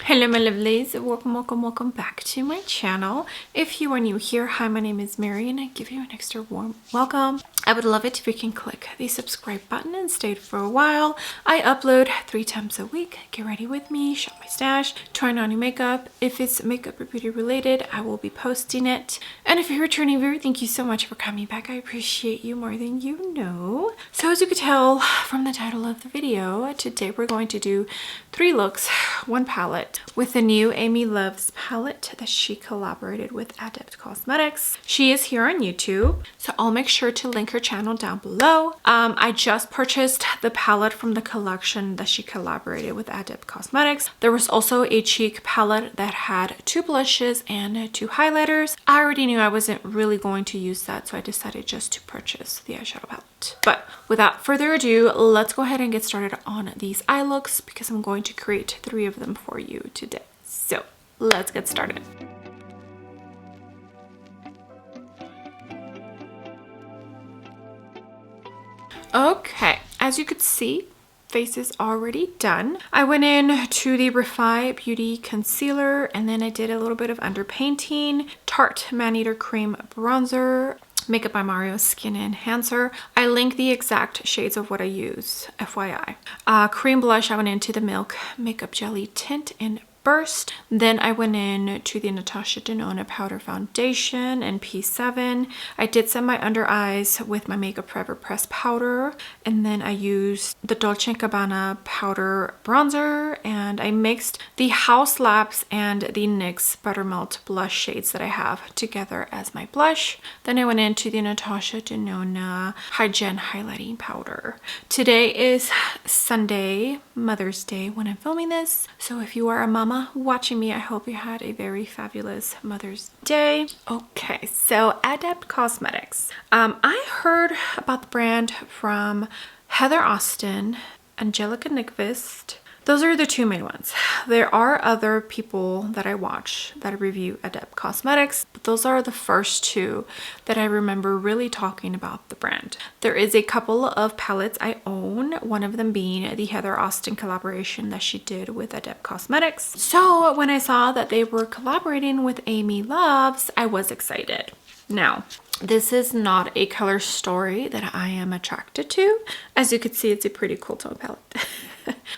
Hello my lovelies, welcome back to my channel. If you are new here, hi, my name is Mary and I give you an extra warm welcome. I would love it if you can click the subscribe button and stay for a while. I upload 3 times a week. Get ready with me, shop my stash, try on new makeup. If it's makeup or beauty related, I will be posting it. And if you're a returning viewer, thank you so much for coming back. I appreciate you more than you know. So as you could tell from the title of the video, today we're going to do 3 looks, 1 palette, with the new Amy Loves palette that she collaborated with Adept Cosmetics. She is here on YouTube, so I'll make sure to link her channel down below. I just purchased the palette from the collection that she collaborated with Adept Cosmetics. There was also a cheek palette that had 2 blushes and 2 highlighters. I already knew I wasn't really going to use that, so I decided just to purchase the eyeshadow palette. But without further ado, let's go ahead and get started on these eye looks because I'm going to create 3 of them for you today. So let's get started. Okay, as you could see, face is already done. I went in to the Refi Beauty Concealer and then I did a little bit of underpainting, Tarte Man-Eater Cream Bronzer, Makeup by Mario Skin Enhancer. I link the exact shades of what I use, FYI. Cream blush, I went into the Milk Makeup Jelly Tint in Burst. Then I went in to the Natasha Denona Powder Foundation in P7. I did set my under eyes with my Makeup Forever Press Powder. And then I used the Dolce & Gabbana Powder Bronzer. And I mixed the House Labs and the NYX Buttermelt blush shades that I have together as my blush. Then I went into the Natasha Denona Hygiene Highlighting Powder. Today is Sunday, Mother's Day, when I'm filming this. So if you are a mama watching me, I hope you had a very fabulous Mother's Day. Okay, so Adept Cosmetics. I heard about the brand from Heather Austin, Angelica Nyqvist. Those are the 2 main ones. There are other people that I watch that review Adept Cosmetics, but those are the first 2 that I remember really talking about the brand. There is a couple of palettes I own, one of them being the Heather Austin collaboration that she did with Adept Cosmetics. So when I saw that they were collaborating with Amy Loves, I was excited. Now, this is not a color story that I am attracted to. As you can see, it's a pretty cool tone palette.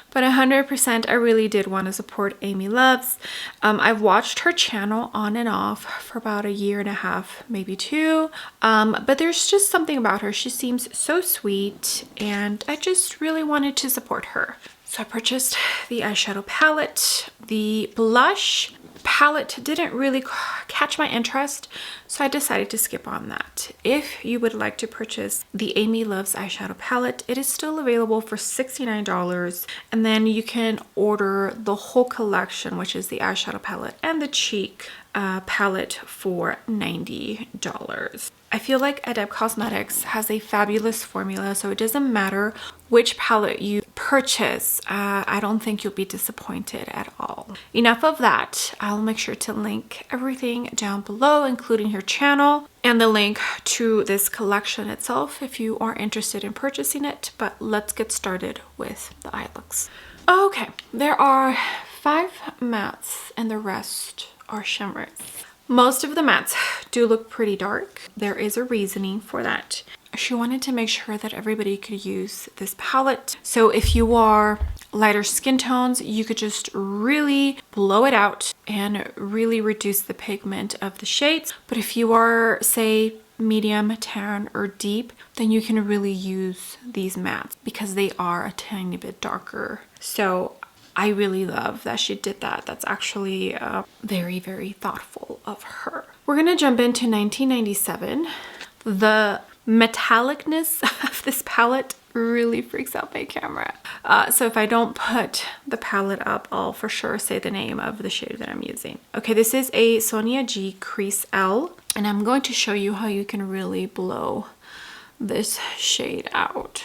But 100% I really did want to support Amy Loves. I've watched her channel on and off for about 1.5 years, maybe 2. But there's just something about her. She seems so sweet and I just really wanted to support her. So I purchased the eyeshadow palette. The blush palette didn't really catch my interest, so I decided to skip on that. If you would like to purchase the Amy Loves eyeshadow palette, it is still available for $69, and then you can order the whole collection, which is the eyeshadow palette and the cheek palette, for $90. I feel like Adept Cosmetics has a fabulous formula, so it doesn't matter which palette you purchase. I don't think you'll be disappointed at all. Enough of that. I'll make sure to link everything down below, including her channel and the link to this collection itself if you are interested in purchasing it. But let's get started with the eye looks. Okay, there are 5 mattes and the rest are shimmers. Most of the mattes do look pretty dark. There is a reasoning for that. She wanted to make sure that everybody could use this palette. So if you are lighter skin tones, you could just really blow it out and really reduce the pigment of the shades. But if you are, say, medium, tan, or deep, then you can really use these mattes because they are a tiny bit darker. So I really love that she did that. That's actually very, very thoughtful of her. We're gonna jump into 1997. The metallicness of this palette really freaks out my camera. So if I don't put the palette up, I'll for sure say the name of the shade that I'm using. Okay, this is a Sonia G Crease L, and I'm going to show you how you can really blow this shade out.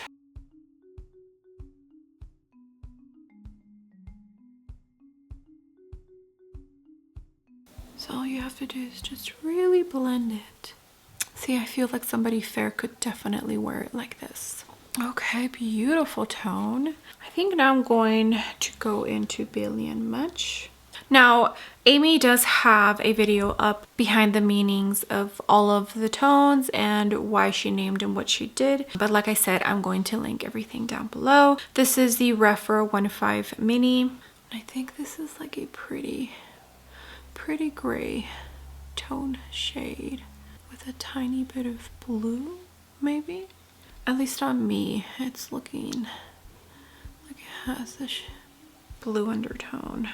So all you have to do is just really blend it. See, I feel like somebody fair could definitely wear it like this. Okay, beautiful tone. I think now I'm going to go into Billion Much. Now, Amy does have a video up behind the meanings of all of the tones and why she named them what she did. But like I said, I'm going to link everything down below. This is the Refer 1.5 Mini. I think this is like a pretty gray tone shade with a tiny bit of blue, maybe? At least on me, it's looking like it has this blue undertone.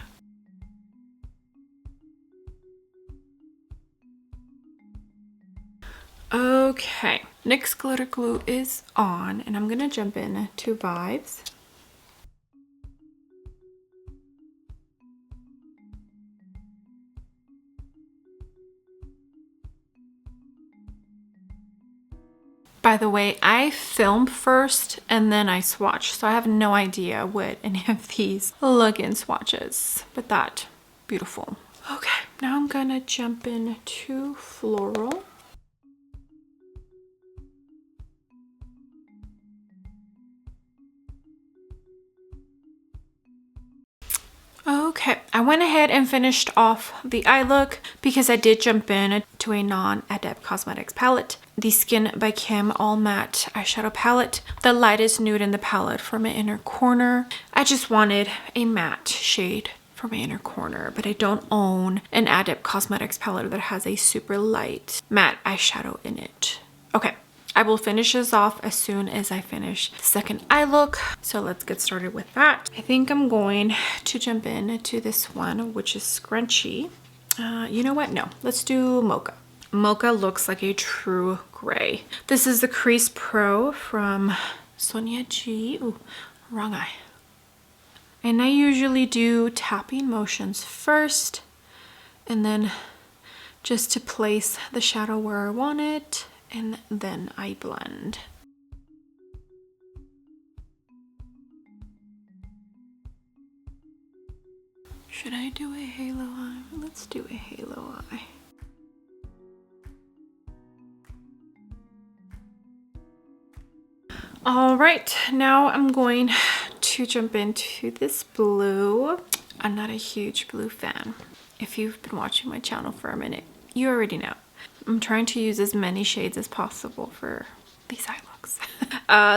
Okay, NYX glitter glue is on, and I'm gonna jump in to Vibes. By the way, I film first and then I swatch, so I have no idea what any of these look in swatches, but that, beautiful. Okay, now I'm gonna jump in to Floral. Okay, I went ahead and finished off the eye look because I did jump in to a non-Adept Cosmetics palette. The Skin by Kim All Matte eyeshadow palette. The lightest nude in the palette for my inner corner. I just wanted a matte shade for my inner corner, but I don't own an Adept Cosmetics palette that has a super light matte eyeshadow in it. Okay. I will finish this off as soon as I finish the second eye look. So let's get started with that. I think I'm going to jump in to this one, which is Scrunchy. You know what? No, let's do Mocha. Mocha looks like a true gray. This is the Crease Pro from Sonia G. Ooh, wrong eye. And I usually do tapping motions first, and then just to place the shadow where I want it. And then I blend. Should I do a halo eye? Let's do a halo eye. All right, now I'm going to jump into this blue. I'm not a huge blue fan. If you've been watching my channel for a minute, you already know. I'm trying to use as many shades as possible for these eye looks.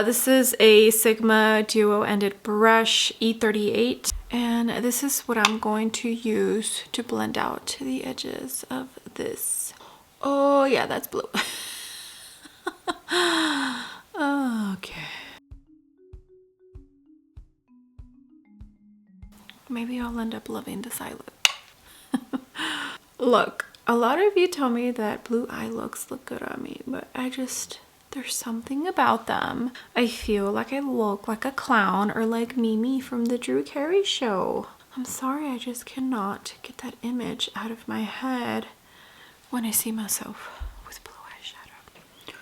This is a Sigma Duo Ended Brush E38. And this is what I'm going to use to blend out the edges of this. Oh yeah, that's blue. Okay. Maybe I'll end up loving this eye look. Look. A lot of you tell me that blue eye looks look good on me, but there's something about them. I feel like I look like a clown or like Mimi from the Drew Carey show. I'm sorry, I just cannot get that image out of my head when I see myself with blue eyeshadow.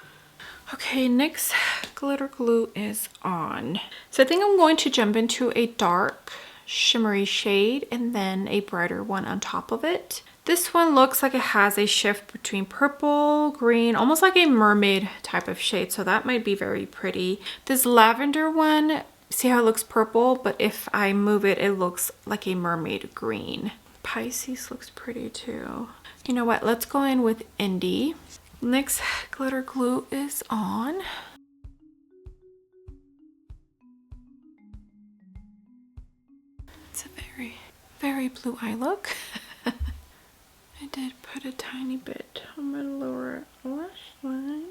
Okay, NYX glitter glue is on. So I think I'm going to jump into a dark shimmery shade and then a brighter one on top of it. This one looks like it has a shift between purple, green, almost like a mermaid type of shade. So that might be very pretty. This lavender one, see how it looks purple, but if I move it, it looks like a mermaid green. Pisces looks pretty too. You know what? Let's go in with Indie. NYX glitter glue is on. It's a very blue eye look. I did put a tiny bit on my lower lash line.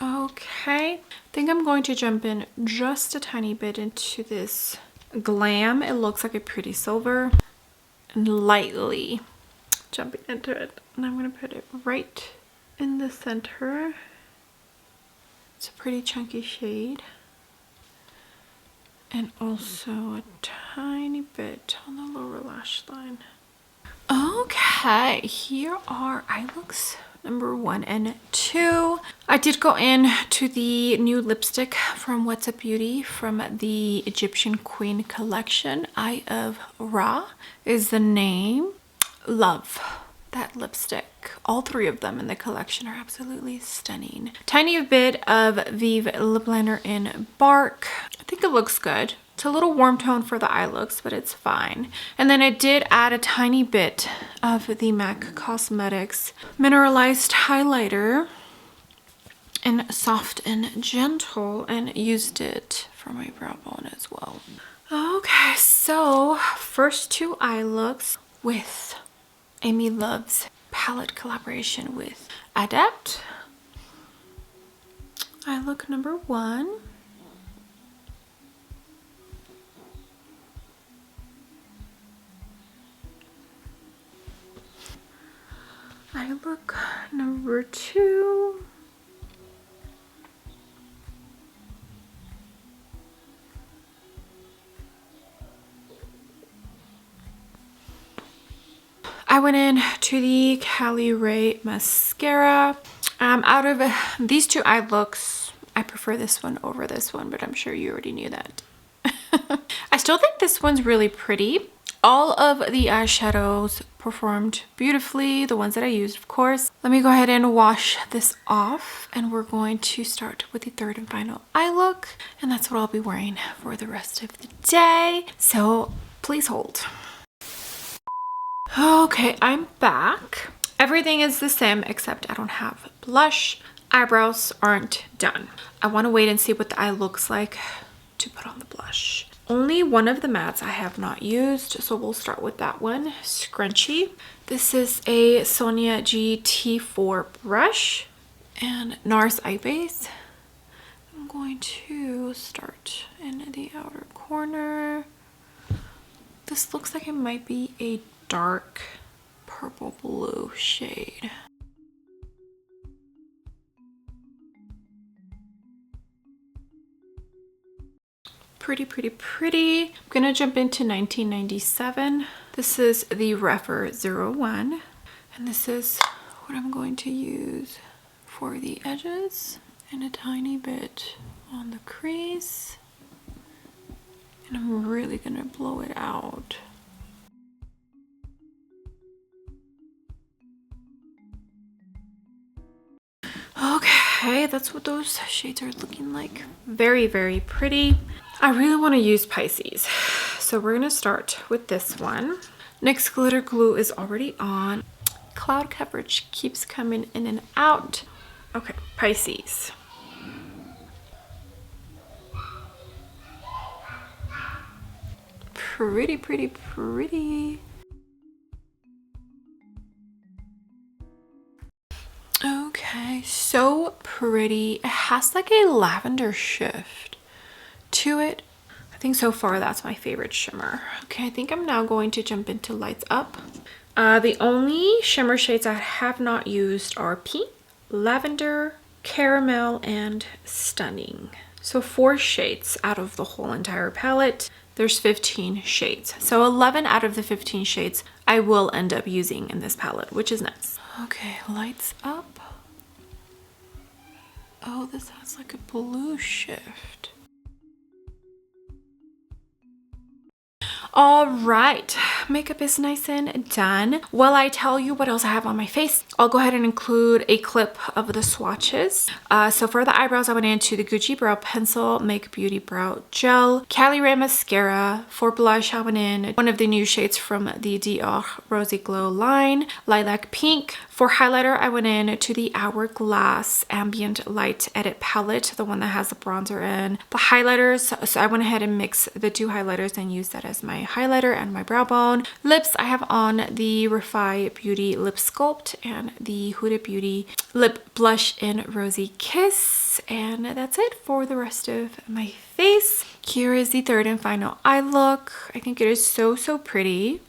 Okay, I think I'm going to jump in just a tiny bit into this Glam. It looks like a pretty silver. And lightly jumping into it. And I'm going to put it right in the center. It's a pretty chunky shade. And also a tiny bit on the lower lash line. Okay, here are eye looks number 1 and 2. I did go in to the new lipstick from What's Up Beauty from the Egyptian Queen collection. Eye of Ra is the name. Love that lipstick. All 3 of them in the collection are absolutely stunning. Tiny bit of Vive lip liner in Bark. I think it looks good. It's a little warm tone for the eye looks, but it's fine. And then I did add a tiny bit of the MAC Cosmetics Mineralized Highlighter in Soft and Gentle and used it for my brow bone as well. Okay, so first two eye looks with Amy Love's palette collaboration with Adept. Eye look number 1. Eye look number 2. I went in to the Cali Ray mascara. Out of these two eye looks, I prefer this one over this one, but I'm sure you already knew that. I still think this one's really pretty. All of the eyeshadows performed beautifully, the ones that I used, of course. Let me go ahead and wash this off, and we're going to start with the third and final eye look, and that's what I'll be wearing for the rest of the day. So please hold. Okay, I'm back. Everything is the same except I don't have blush. Eyebrows aren't done. I want to wait and see what the eye looks like to put on the blush. Only one of the mattes I have not used, so we'll start with that one. Scrunchie. This is a Sonia GT4 brush and NARS eye base. I'm going to start in the outer corner. This looks like it might be a dark purple blue shade. Pretty, pretty, pretty. I'm gonna jump into 1997. This is the Repher 01, and this is what I'm going to use for the edges and a tiny bit on the crease. And I'm really gonna blow it out. Okay, that's what those shades are looking like. Very, very pretty. I really want to use Pisces, so we're gonna start with this one. NYX glitter glue is already on. Cloud coverage keeps coming in and out. Okay, Pisces. Pretty, pretty, pretty. Okay, so pretty. It has like a lavender shift to it. I think so far that's my favorite shimmer. Okay, I think I'm now going to jump into Lights Up. The only shimmer shades I have not used are Pink, Lavender, Caramel, and Stunning. So 4 shades out of the whole entire palette. There's 15 shades. So 11 out of the 15 shades I will end up using in this palette, which is nice. Okay, Lights Up. Oh, this has like a blue shift. All right, makeup is nice and done. While I tell you what else I have on my face, I'll go ahead and include a clip of the swatches. So for the eyebrows, I went into the Gucci Brow Pencil Make Beauty Brow Gel, Cali Ray Mascara. For blush, I went in one of the new shades from the Dior Rosy Glow line, Lilac Pink. For highlighter, I went in to the Hourglass Ambient Light Edit Palette, the one that has the bronzer in. The highlighters, so I went ahead and mixed the 2 highlighters and used that as my highlighter and my brow bone. Lips, I have on the Refi Beauty Lip Sculpt and the Huda Beauty Lip Blush in Rosy Kiss. And that's it for the rest of my face. Here is the third and final eye look. I think it is so, so pretty.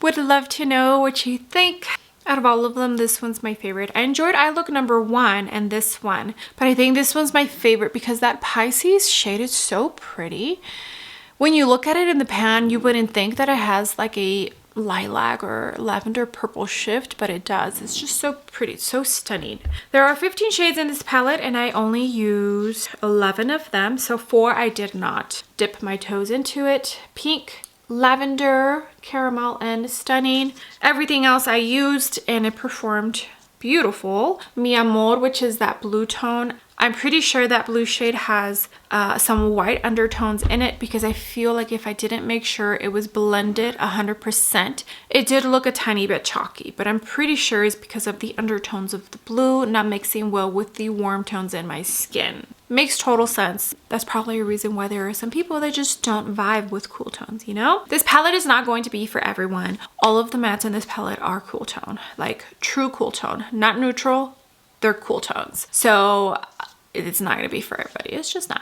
Would love to know what you think. Out of all of them, this one's my favorite. I enjoyed eye look number 1 and this one, but I think this one's my favorite because that Pisces shade is so pretty. When you look at it in the pan, you wouldn't think that it has like a lilac or lavender purple shift, but it does. It's just so pretty, so stunning. There are 15 shades in this palette and I only used 11 of them. So 4 I did not dip my toes into it. Pink, lavender, caramel, and stunning. Everything else I used and it performed beautiful. Mi Amor, which is that blue tone. I'm pretty sure that blue shade has some white undertones in it because I feel like if I didn't make sure it was blended 100%, it did look a tiny bit chalky, but I'm pretty sure it's because of the undertones of the blue not mixing well with the warm tones in my skin. Makes total sense. That's probably a reason why there are some people that just don't vibe with cool tones, you know? This palette is not going to be for everyone. All of the mattes in this palette are cool tone, like true cool tone, not neutral. They're cool tones. So it's not going to be for everybody. It's just not.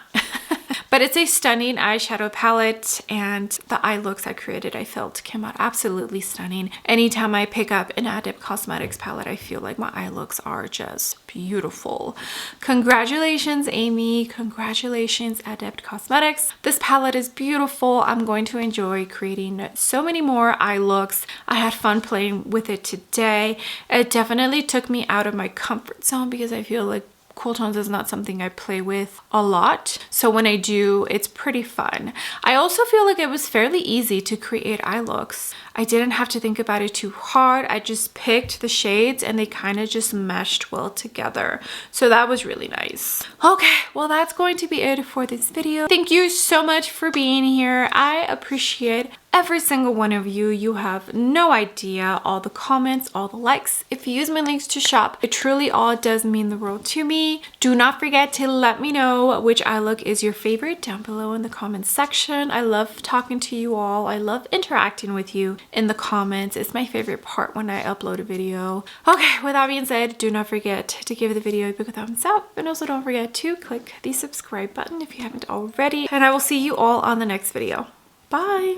But it's a stunning eyeshadow palette and the eye looks I created I felt came out absolutely stunning. Anytime I pick up an Adept Cosmetics palette, I feel like my eye looks are just beautiful. Congratulations, Amy. Congratulations, Adept Cosmetics. This palette is beautiful. I'm going to enjoy creating so many more eye looks. I had fun playing with it today. It definitely took me out of my comfort zone because I feel like cool tones is not something I play with a lot. So when I do, it's pretty fun. I also feel like it was fairly easy to create eye looks. I didn't have to think about it too hard. I just picked the shades and they kind of just meshed well together. So that was really nice. Okay, well that's going to be it for this video. Thank you so much for being here. I appreciate every single one of you. You have no idea. All the comments, all the likes. If you use my links to shop, it truly all does mean the world to me. Do not forget to let me know which eye look is your favorite down below in the comments section. I love talking to you all. I love interacting with you in the comments. It's my favorite part when I upload a video. Okay, with that being said, do not forget to give the video a big thumbs up and also don't forget to click the subscribe button if you haven't already. And I will see you all on the next video. Bye!